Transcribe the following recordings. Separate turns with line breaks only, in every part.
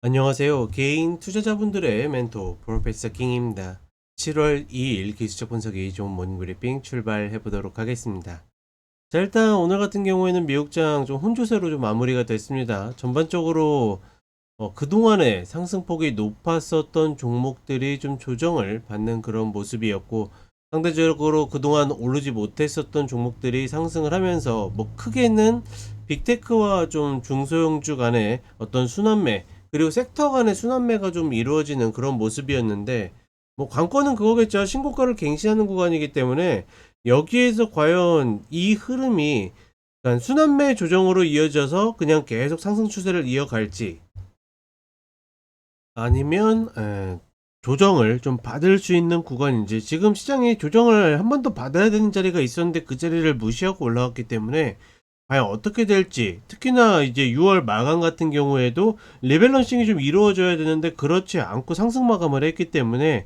안녕하세요. 개인 투자자분들의 멘토 프로페서 킹입니다. 7월 2일 기술적 분석이 좋은 모닝 브리핑 출발해 보도록 하겠습니다. 자, 일단 오늘 같은 경우에는 미국장 좀 혼조세로 좀 마무리가 됐습니다. 전반적으로 그동안에 상승폭이 높았었던 종목들이 좀 조정을 받는 그런 모습이었고, 상대적으로 그동안 오르지 못했었던 종목들이 상승을 하면서 뭐 크게는 빅테크와 좀 중소형주 간의 어떤 순환매, 그리고 섹터 간의 순환매가 좀 이루어지는 그런 모습이었는데, 뭐 관건은 그거겠죠. 신고가를 갱신하는 구간이기 때문에 여기에서 과연 이 흐름이 약간 순환매 조정으로 이어져서 그냥 계속 상승 추세를 이어갈지, 아니면 조정을 좀 받을 수 있는 구간인지. 지금 시장이 조정을 한 번 더 받아야 되는 자리가 있었는데 그 자리를 무시하고 올라왔기 때문에 과연 어떻게 될지, 특히나 이제 6월 마감 같은 경우에도 리밸런싱이 좀 이루어져야 되는데 그렇지 않고 상승 마감을 했기 때문에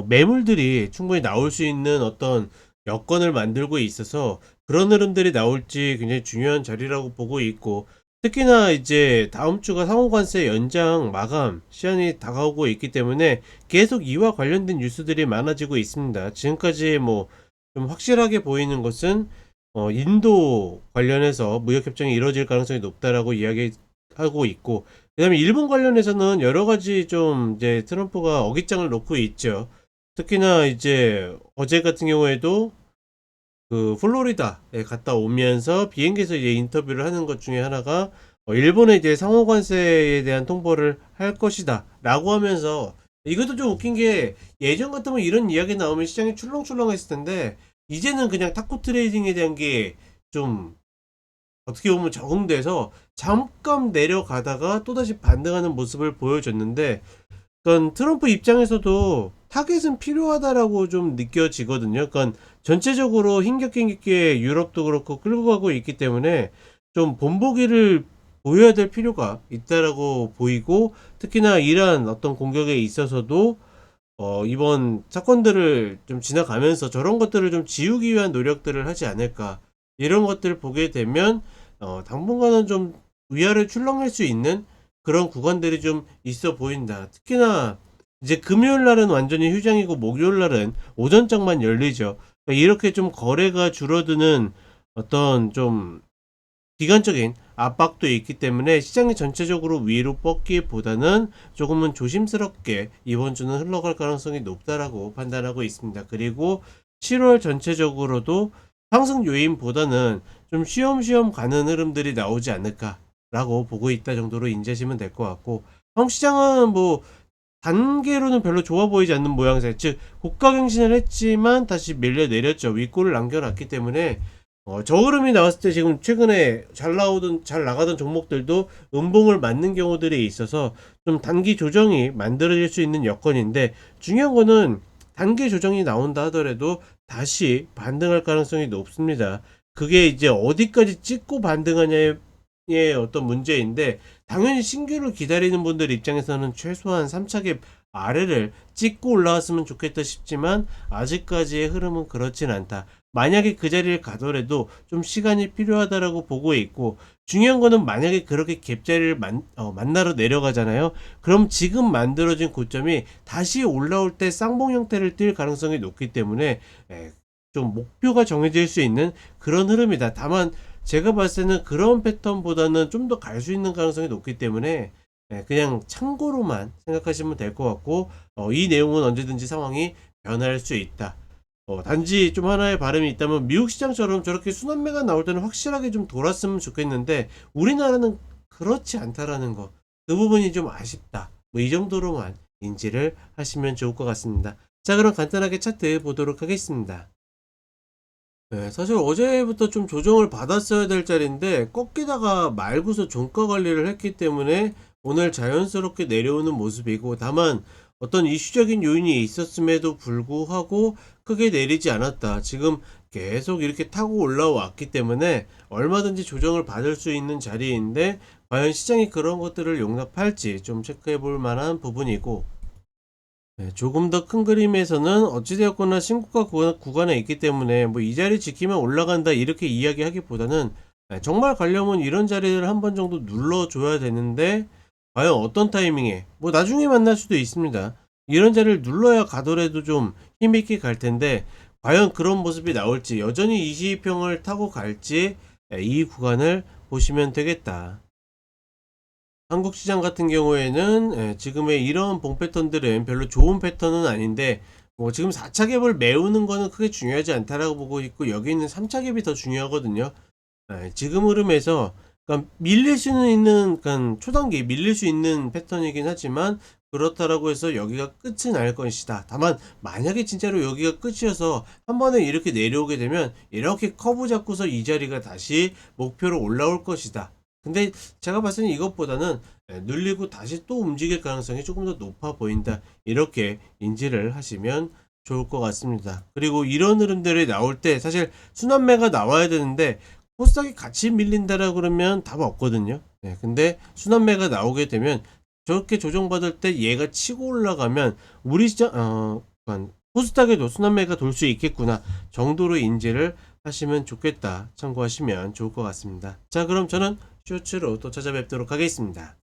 매물들이 충분히 나올 수 있는 어떤 여건을 만들고 있어서 그런 흐름들이 나올지 굉장히 중요한 자리라고 보고 있고, 특히나 이제 다음 주가 상호관세 연장 마감 시한이 다가오고 있기 때문에 계속 이와 관련된 뉴스들이 많아지고 있습니다. 지금까지 뭐 좀 확실하게 보이는 것은 인도 관련해서 무역 협정이 이루어질 가능성이 높다라고 이야기하고 있고, 그다음에 일본 관련해서는 여러 가지 좀 이제 트럼프가 어깃장을 놓고 있죠. 특히나 이제 어제 같은 경우에도 그 플로리다에 갔다 오면서 비행기에서 이제 인터뷰를 하는 것 중에 하나가 일본에 이제 상호관세에 대한 통보를 할 것이다 라고 하면서, 이것도 좀 웃긴 게 예전 같으면 이런 이야기 나오면 시장이 출렁출렁 했을 텐데 이제는 그냥 타코 트레이딩에 대한 게 좀 어떻게 보면 적응돼서 잠깐 내려가다가 또다시 반등하는 모습을 보여줬는데, 그러니까 트럼프 입장에서도 타겟은 필요하다라고 좀 느껴지거든요. 그러니까 전체적으로 힘겹게 유럽도 그렇고 끌고 가고 있기 때문에 좀 본보기를 보여야 될 필요가 있다라고 보이고, 특히나 이러한 어떤 공격에 있어서도 이번 사건들을 좀 지나가면서 저런 것들을 좀 지우기 위한 노력들을 하지 않을까, 이런 것들을 보게 되면 당분간은 좀 위아래 출렁일 수 있는 그런 구간들이 좀 있어 보인다. 특히나 이제 금요일 날은 완전히 휴장이고 목요일 날은 오전장만 열리죠. 그러니까 이렇게 좀 거래가 줄어드는 어떤 좀 기간적인 압박도 있기 때문에 시장이 전체적으로 위로 뻗기보다는 조금은 조심스럽게 이번 주는 흘러갈 가능성이 높다라고 판단하고 있습니다. 그리고 7월 전체적으로도 상승 요인보다는 좀 쉬엄쉬엄 가는 흐름들이 나오지 않을까라고 보고 있다 정도로 인지하시면 될 것 같고, 한국 시장은 뭐 단계로는 별로 좋아 보이지 않는 모양새, 즉 고가 갱신을 했지만 다시 밀려 내렸죠. 윗골을 남겨놨기 때문에 저흐름이 나왔을 때 지금 최근에 잘 나가던 종목들도 음봉을 맞는 경우들이 있어서 좀 단기 조정이 만들어질 수 있는 여건인데, 중요한 거는 단기 조정이 나온다 하더라도 다시 반등할 가능성이 높습니다. 그게 이제 어디까지 찍고 반등하냐의 어떤 문제인데, 당연히 신규를 기다리는 분들 입장에서는 최소한 3차기 아래를 찍고 올라왔으면 좋겠다 싶지만 아직까지의 흐름은 그렇진 않다. 만약에 그 자리를 가더라도 좀 시간이 필요하다라고 보고 있고, 중요한 거는 만약에 그렇게 갭자리를 만나러 내려가잖아요. 그럼 지금 만들어진 고점이 다시 올라올 때 쌍봉 형태를 띌 가능성이 높기 때문에 좀 목표가 정해질 수 있는 그런 흐름이다. 다만 제가 봤을 때는 그런 패턴보다는 좀 더 갈 수 있는 가능성이 높기 때문에 그냥 참고로만 생각하시면 될 것 같고, 이 내용은 언제든지 상황이 변할 수 있다. 단지 좀 하나의 바람이 있다면 미국 시장처럼 저렇게 순환매가 나올 때는 확실하게 좀 돌았으면 좋겠는데 우리나라는 그렇지 않다라는 거, 그 부분이 좀 아쉽다. 뭐 이 정도로만 인지를 하시면 좋을 것 같습니다. 자, 그럼 간단하게 차트 보도록 하겠습니다. 네, 사실 어제부터 좀 조정을 받았어야 될 자리인데 꺾이다가 말고서 종가 관리를 했기 때문에 오늘 자연스럽게 내려오는 모습이고, 다만 어떤 이슈적인 요인이 있었음에도 불구하고 크게 내리지 않았다. 지금 계속 이렇게 타고 올라왔기 때문에 얼마든지 조정을 받을 수 있는 자리인데 과연 시장이 그런 것들을 용납할지 좀 체크해 볼 만한 부분이고, 네, 조금 더 큰 그림에서는 어찌되었거나 신고가 구간에 있기 때문에 뭐 이 자리 지키면 올라간다 이렇게 이야기하기보다는 정말 가려면 이런 자리를 한 번 정도 눌러줘야 되는데 과연 어떤 타이밍에, 뭐 나중에 만날 수도 있습니다. 이런 자리를 눌러야 가더라도 좀 힘있게 갈 텐데, 과연 그런 모습이 나올지, 여전히 22평을 타고 갈지, 이 구간을 보시면 되겠다. 한국 시장 같은 경우에는 지금의 이런 봉 패턴들은 별로 좋은 패턴은 아닌데, 뭐 지금 4차 갭을 메우는 거는 크게 중요하지 않다라고 보고 있고, 여기 있는 3차 갭이 더 중요하거든요. 지금 흐름에서 그러니까 밀릴 수는 있는, 그러니까 초단기 밀릴 수 있는 패턴이긴 하지만, 그렇다라고 해서 여기가 끝은 아닐 것이다. 다만 만약에 진짜로 여기가 끝이어서 한 번에 이렇게 내려오게 되면 이렇게 커브 잡고서 이 자리가 다시 목표로 올라올 것이다. 근데 제가 봤을 때 이것보다는 눌리고 다시 또 움직일 가능성이 조금 더 높아 보인다. 이렇게 인지를 하시면 좋을 것 같습니다. 그리고 이런 흐름들이 나올 때 사실 순환매가 나와야 되는데, 코스닥이 같이 밀린다라 그러면 답 없거든요. 근데 순환매가 나오게 되면 저렇게 조정받을 때 얘가 치고 올라가면 우리 시장 코스닥에도 순환매가 돌 수 있겠구나 정도로 인지를 하시면 좋겠다. 참고하시면 좋을 것 같습니다. 자, 그럼 저는 쇼츠로 또 찾아뵙도록 하겠습니다.